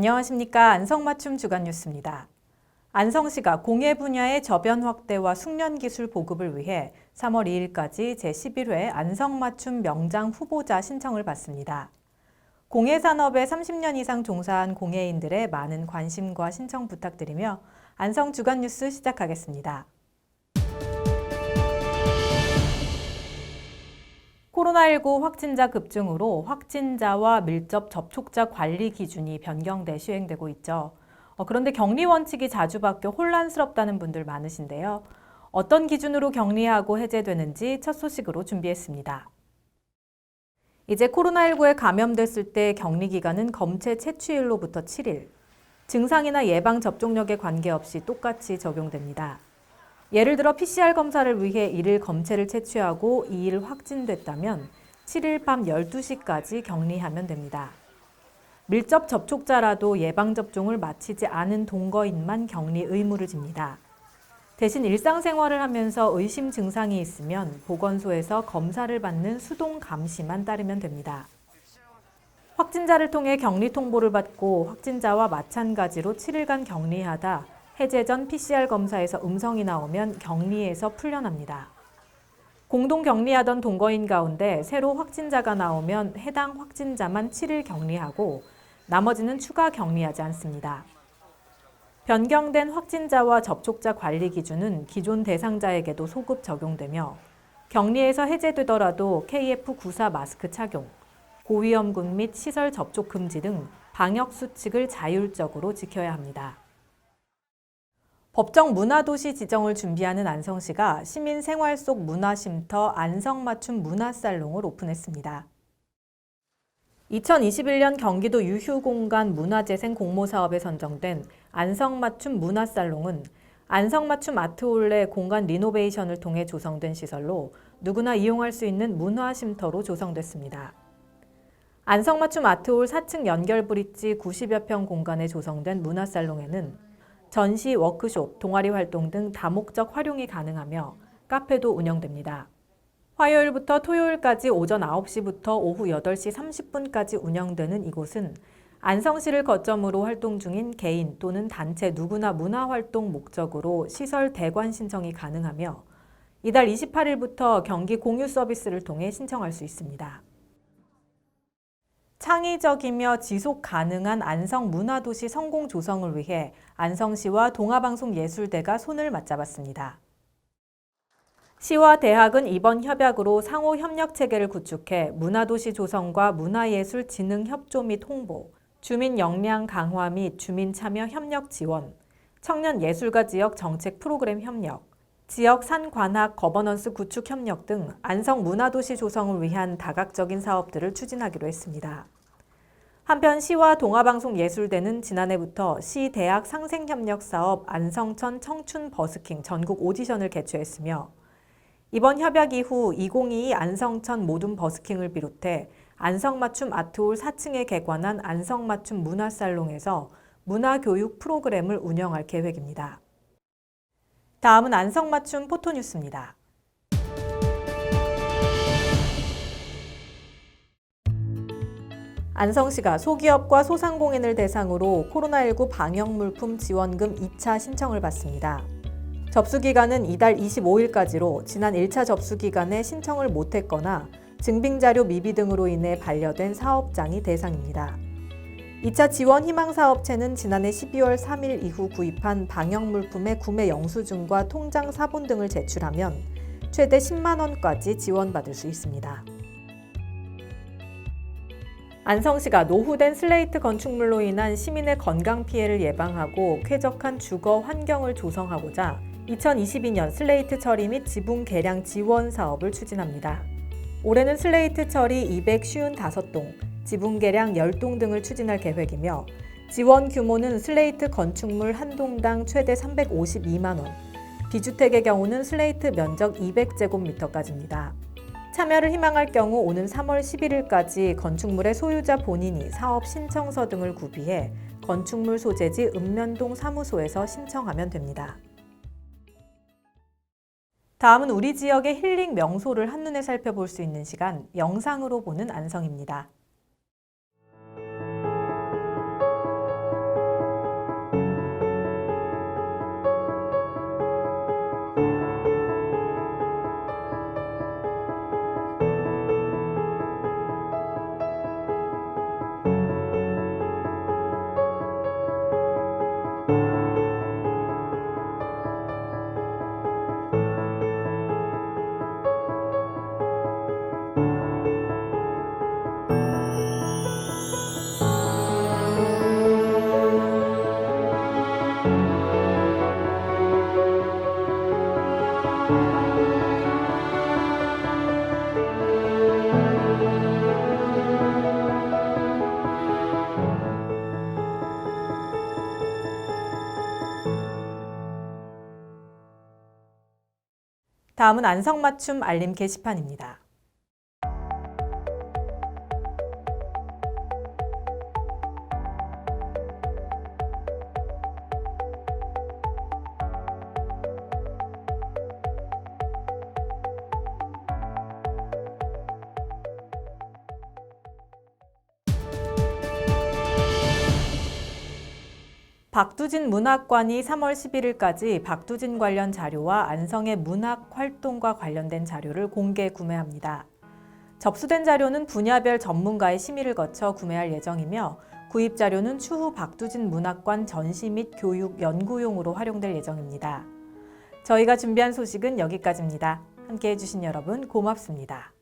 안녕하십니까. 안성맞춤 주간뉴스입니다. 안성시가 공예 분야의 저변 확대와 숙련기술 보급을 위해 3월 2일까지 제11회 안성맞춤 명장 후보자 신청을 받습니다. 공예산업에 30년 이상 종사한 공예인들의 많은 관심과 신청 부탁드리며 안성 주간뉴스 시작하겠습니다. 코로나19 확진자 급증으로 확진자와 밀접 접촉자 관리 기준이 변경돼 시행되고 있죠. 그런데 격리 원칙이 자주 바뀌어 혼란스럽다는 분들 많으신데요. 어떤 기준으로 격리하고 해제되는지 첫 소식으로 준비했습니다. 이제 코로나19에 감염됐을 때 격리 기간은 검체 채취일로부터 7일, 증상이나 예방 접종력에 관계없이 똑같이 적용됩니다. 예를 들어 PCR 검사를 위해 1일 검체를 채취하고 2일 확진됐다면 7일 밤 12시까지 격리하면 됩니다. 밀접 접촉자라도 예방접종을 마치지 않은 동거인만 격리 의무를 집니다. 대신 일상생활을 하면서 의심 증상이 있으면 보건소에서 검사를 받는 수동 감시만 따르면 됩니다. 확진자를 통해 격리 통보를 받고 확진자와 마찬가지로 7일간 격리하다 해제 전 PCR 검사에서 음성이 나오면 격리에서 풀려납니다. 공동 격리하던 동거인 가운데 새로 확진자가 나오면 해당 확진자만 7일 격리하고 나머지는 추가 격리하지 않습니다. 변경된 확진자와 접촉자 관리 기준은 기존 대상자에게도 소급 적용되며 격리에서 해제되더라도 KF94 마스크 착용, 고위험군 및 시설 접촉 금지 등 방역 수칙을 자율적으로 지켜야 합니다. 법정 문화도시 지정을 준비하는 안성시가 시민 생활 속 문화쉼터 안성맞춤 문화살롱을 오픈했습니다. 2021년 경기도 유휴공간 문화재생 공모사업에 선정된 안성맞춤 문화살롱은 안성맞춤 아트홀의 공간 리노베이션을 통해 조성된 시설로 누구나 이용할 수 있는 문화쉼터로 조성됐습니다. 안성맞춤 아트홀 4층 연결 브릿지 90여 평 공간에 조성된 문화살롱에는 전시, 워크숍, 동아리 활동 등 다목적 활용이 가능하며 카페도 운영됩니다. 화요일부터 토요일까지 오전 9시부터 오후 8시 30분까지 운영되는 이곳은 안성시를 거점으로 활동 중인 개인 또는 단체 누구나 문화활동 목적으로 시설 대관 신청이 가능하며 이달 28일부터 경기 공유 서비스를 통해 신청할 수 있습니다. 창의적이며 지속 가능한 안성 문화도시 성공 조성을 위해 안성시와 동아방송예술대가 손을 맞잡았습니다. 시와 대학은 이번 협약으로 상호 협력 체계를 구축해 문화도시 조성과 문화예술 진흥 협조 및 홍보, 주민 역량 강화 및 주민 참여 협력 지원, 청년 예술가 지역 정책 프로그램 협력, 지역 산관학 거버넌스 구축 협력 등 안성 문화도시 조성을 위한 다각적인 사업들을 추진하기로 했습니다. 한편 시와 동아방송예술대는 지난해부터 시 대학 상생협력 사업 안성천 청춘 버스킹 전국 오디션을 개최했으며 이번 협약 이후 2022 안성천 모둠 버스킹을 비롯해 안성맞춤 아트홀 4층에 개관한 안성맞춤 문화살롱에서 문화교육 프로그램을 운영할 계획입니다. 다음은 안성맞춤 포토뉴스입니다. 안성시가 소기업과 소상공인을 대상으로 코로나19 방역물품 지원금 2차 신청을 받습니다. 접수기간은 이달 25일까지로 지난 1차 접수기간에 신청을 못했거나 증빙자료 미비 등으로 인해 반려된 사업장이 대상입니다. 2차 지원 희망사업체는 지난해 12월 3일 이후 구입한 방역물품의 구매 영수증과 통장 사본 등을 제출하면 최대 10만 원까지 지원받을 수 있습니다. 안성시가 노후된 슬레이트 건축물로 인한 시민의 건강 피해를 예방하고 쾌적한 주거 환경을 조성하고자 2022년 슬레이트 처리 및 지붕 개량 지원 사업을 추진합니다. 올해는 슬레이트 처리 255동, 지붕 개량 10동 등을 추진할 계획이며 지원 규모는 슬레이트 건축물 한 동당 최대 352만 원, 비주택의 경우는 슬레이트 면적 200제곱미터까지입니다. 참여를 희망할 경우 오는 3월 11일까지 건축물의 소유자 본인이 사업 신청서 등을 구비해 건축물 소재지 읍면동 사무소에서 신청하면 됩니다. 다음은 우리 지역의 힐링 명소를 한눈에 살펴볼 수 있는 시간, 영상으로 보는 안성입니다. 다음은 안성맞춤 알림 게시판입니다. 박두진 문학관이 3월 11일까지 박두진 관련 자료와 안성의 문학 활동과 관련된 자료를 공개 구매합니다. 접수된 자료는 분야별 전문가의 심의를 거쳐 구매할 예정이며 구입 자료는 추후 박두진 문학관 전시 및 교육 연구용으로 활용될 예정입니다. 저희가 준비한 소식은 여기까지입니다. 함께해 주신 여러분 고맙습니다.